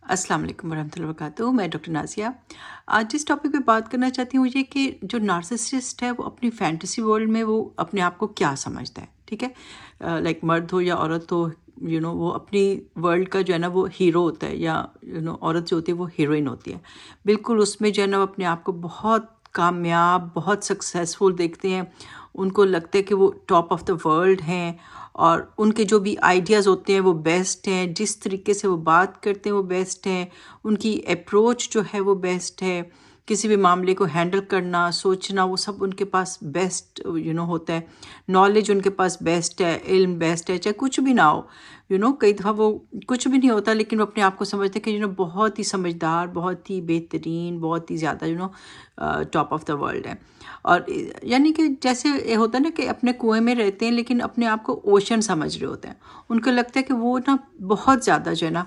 अस्सलाम वालेकुम वरहमतुल्लाहि वबरकातुहू। मैं डॉक्टर नाज़िया। आज जिस टॉपिक पे बात करना चाहती हूँ ये कि जो नार्सिसिस्ट है वो अपनी फैंटेसी वर्ल्ड में वो अपने आप को क्या समझता है, ठीक है? लाइक मर्द हो या औरत हो, वो अपनी वर्ल्ड का जो है ना वो हीरो होता है, या औरत जो होती है वो हीरोइन होती है। बिल्कुल उसमें जो है ना वो अपने आप को बहुत कामयाब, बहुत सक्सेसफुल देखते हैं। उनको लगता है कि वो टॉप ऑफ द वर्ल्ड हैं, और उनके जो भी आइडियाज़ होते हैं वो बेस्ट हैं, जिस तरीके से वो बात करते हैं वो बेस्ट हैं, उनकी अप्रोच जो है वो बेस्ट है, किसी भी मामले को हैंडल करना, सोचना, वो सब उनके पास बेस्ट होता है। नॉलेज उनके पास बेस्ट है, इल्म बेस्ट है, चाहे कुछ भी ना हो। कई दफ़ा वो कुछ भी नहीं होता लेकिन वो अपने आप को समझते हैं कि बहुत ही समझदार, बहुत ही बेहतरीन, बहुत ही ज़्यादा टॉप ऑफ द वर्ल्ड है। और यानी कि जैसे ये होता है ना कि अपने कुएं में रहते हैं लेकिन अपने आप को ओशन समझ रहे होते हैं। उनको लगता है कि वो ना बहुत ज़्यादा जो है ना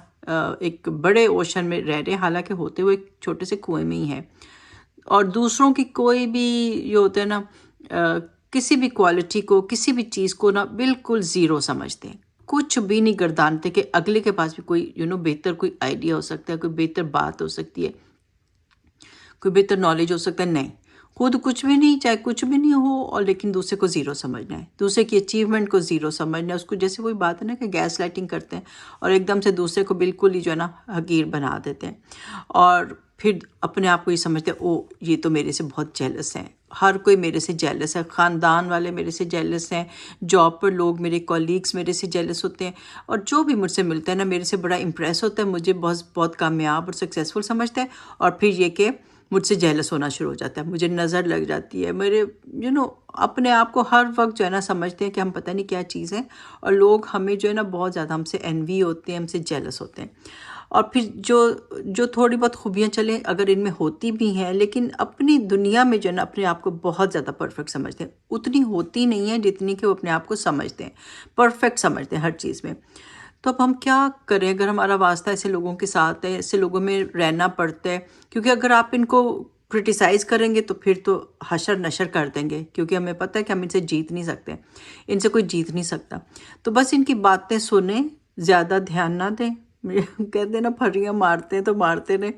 एक बड़े ओशन में रह रहे हैं, हालांकि होते हुए एक छोटे से कुएं में ही है। और दूसरों की कोई भी ये होता है ना किसी भी क्वालिटी को, किसी भी चीज़ को ना बिल्कुल ज़ीरो समझते हैं, कुछ भी नहीं गर्दानते कि अगले के पास भी कोई बेहतर कोई आइडिया हो सकता है, कोई बेहतर बात हो सकती है, कोई बेहतर नॉलेज हो सकता है। नहीं, खुद कुछ भी नहीं, चाहे कुछ भी नहीं हो, और लेकिन दूसरे को ज़ीरो समझना है, दूसरे की अचीवमेंट को ज़ीरो समझना है। उसको जैसे वही बात है ना कि गैस लाइटिंग करते हैं और एकदम से दूसरे को बिल्कुल ही जो है ना हकीर बना देते हैं, और फिर अपने आप को ये समझते हैं ओ ये तो मेरे से बहुत जेलस हैं, हर कोई मेरे से जेलस है, ख़ानदान वाले मेरे से जेलस हैं, जॉब पर लोग, मेरे कॉलीग्स मेरे से जेलस होते हैं, और जो भी मुझसे मिलता है ना मेरे से बड़ा इम्प्रेस होता है, मुझे बहुत बहुत कामयाब और सक्सेसफुल समझता है, और फिर ये कि मुझसे जेलस होना शुरू हो जाता है, मुझे नज़र लग जाती है, मेरे अपने आप को हर वक्त जो है ना समझते हैं कि हम पता नहीं क्या चीज़ है, और लोग हमें जो है ना बहुत ज़्यादा हमसे एनवी होते हैं, हमसे जेलस होते हैं। और फिर जो जो थोड़ी बहुत खूबियाँ चलें अगर इनमें होती भी हैं, लेकिन अपनी दुनिया में जो है ना अपने आप को बहुत ज़्यादा परफेक्ट समझते हैं, उतनी होती नहीं है जितनी कि वो अपने आप को समझते हैं, परफेक्ट समझते हैं हर चीज़ में। तो अब हम क्या करें अगर हमारा वास्ता ऐसे लोगों के साथ है, ऐसे लोगों में रहना पड़ता है? क्योंकि अगर आप इनको क्रिटिसाइज़ करेंगे तो फिर तो हशर नशर कर देंगे, क्योंकि हमें पता है कि हम इनसे जीत नहीं सकते, इनसे कोई जीत नहीं सकता। तो बस इनकी बातें सुने, ज़्यादा ध्यान ना दें। कहते हैं ना फर्रियाँ मारते हैं तो मारते रहें।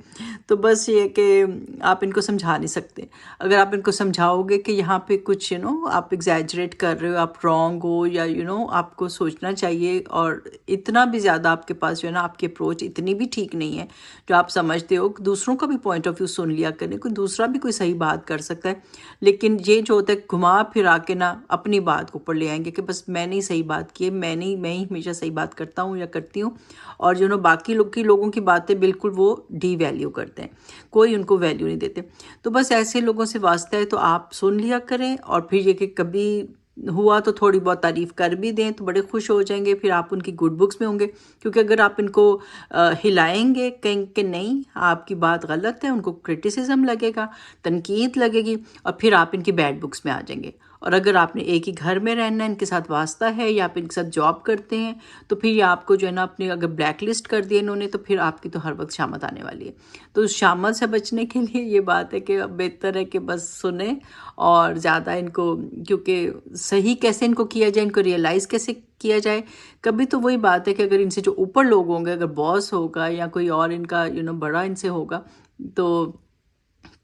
तो बस ये कि आप इनको समझा नहीं सकते। अगर आप इनको समझाओगे कि यहाँ पे कुछ आप एग्जैजरेट कर रहे हो, आप रॉन्ग हो, या आपको सोचना चाहिए, और इतना भी ज़्यादा आपके पास जो है ना आपकी अप्रोच इतनी भी ठीक नहीं है जो आप समझते हो, दूसरों का भी पॉइंट ऑफ व्यू सुन लिया करें, कोई दूसरा भी कोई सही बात कर सकता है। लेकिन ये जो होता है घुमा फिरा के ना अपनी बात को ऊपर ले आएंगे कि बस मैंने ही सही बात की है, मैं ही हमेशा सही बात करता हूँ या करती हूँ, और बाकी लोगों की बातें बिल्कुल वो डी वैल्यू करते हैं, कोई उनको वैल्यू नहीं देते। तो बस ऐसे लोगों से वास्ता है तो आप सुन लिया करें, और फिर ये कि कभी हुआ तो थोड़ी बहुत तारीफ़ कर भी दें तो बड़े खुश हो जाएंगे, फिर आप उनकी गुड बुक्स में होंगे। क्योंकि अगर आप इनको हिलाएंगे, कहेंगे कि नहीं आपकी बात गलत है, उनको क्रिटिसिज्म लगेगा, तनकीद लगेगी, और फिर आप इनकी बैड बुक्स में आ जाएंगे। और अगर आपने एक ही घर में रहना है, इनके साथ वास्ता है, या आप इनके साथ जॉब करते हैं, तो फिर ये आपको जो है ना अपने अगर ब्लैक लिस्ट कर दिया इन्होंने, तो फिर आपकी तो हर वक्त शामत आने वाली है। तो उस शामत से बचने के लिए ये बात है कि अब बेहतर है कि बस सुने, और ज़्यादा इनको, क्योंकि सही कैसे इनको किया जाए, इनको रियलाइज़ कैसे किया जाए। कभी तो वही बात है कि अगर इनसे जो ऊपर लोग होंगे, अगर बॉस होगा या कोई और इनका बड़ा इनसे होगा, तो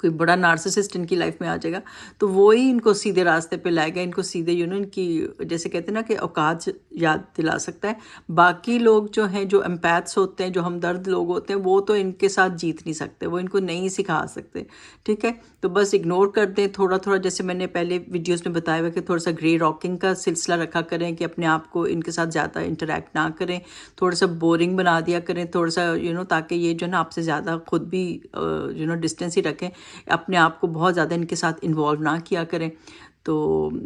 कोई बड़ा नार्सिसिस्ट इनकी लाइफ में आ जाएगा, तो वो ही इनको सीधे रास्ते पे लाएगा, इनको सीधे इनकी जैसे कहते हैं ना कि औकात याद दिला सकता है। बाकी लोग जो हैं, जो एम्पैथ्स होते हैं, जो हमदर्द लोग होते हैं, वो तो इनके साथ जीत नहीं सकते, वो इनको नहीं सिखा सकते, ठीक है? तो बस इग्नोर कर दें थोड़ा थोड़ा, जैसे मैंने पहले वीडियोस में बताया हुआ कि थोड़ा सा ग्रे रॉकिंग का सिलसिला रखा करें, कि अपने आप को इनके साथ ज़्यादा इंटरेक्ट ना करें, थोड़ा सा बोरिंग बना दिया करें, थोड़ा सा ताकि ये जो है ना आपसे ज़्यादा खुद भी डिस्टेंस ही रखें, अपने आप को बहुत ज़्यादा इनके साथ इन्वॉल्व ना किया करें। तो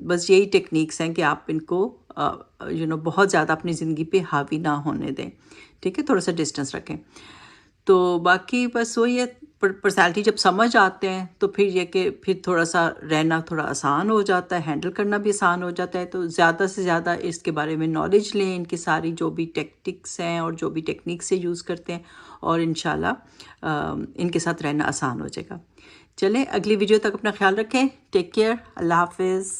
बस यही टेक्निक्स हैं कि आप इनको बहुत ज़्यादा अपनी ज़िंदगी पे हावी ना होने दें, ठीक है? थोड़ा सा डिस्टेंस रखें। तो बाकी बस वही है, पर्सनैलिटी जब समझ आते हैं तो फिर ये कि फिर थोड़ा सा रहना थोड़ा आसान हो जाता है, हैंडल करना भी आसान हो जाता है। तो ज़्यादा से ज़्यादा इसके बारे में नॉलेज लें, इनकी सारी जो भी टेक्टिक्स हैं और जो भी टेक्निक्स से यूज़ करते हैं, और इंशाल्लाह इनके साथ रहना आसान हो जाएगा। चलें, अगली वीडियो तक अपना ख्याल रखें। टेक केयर, अल्लाह हाफिज़।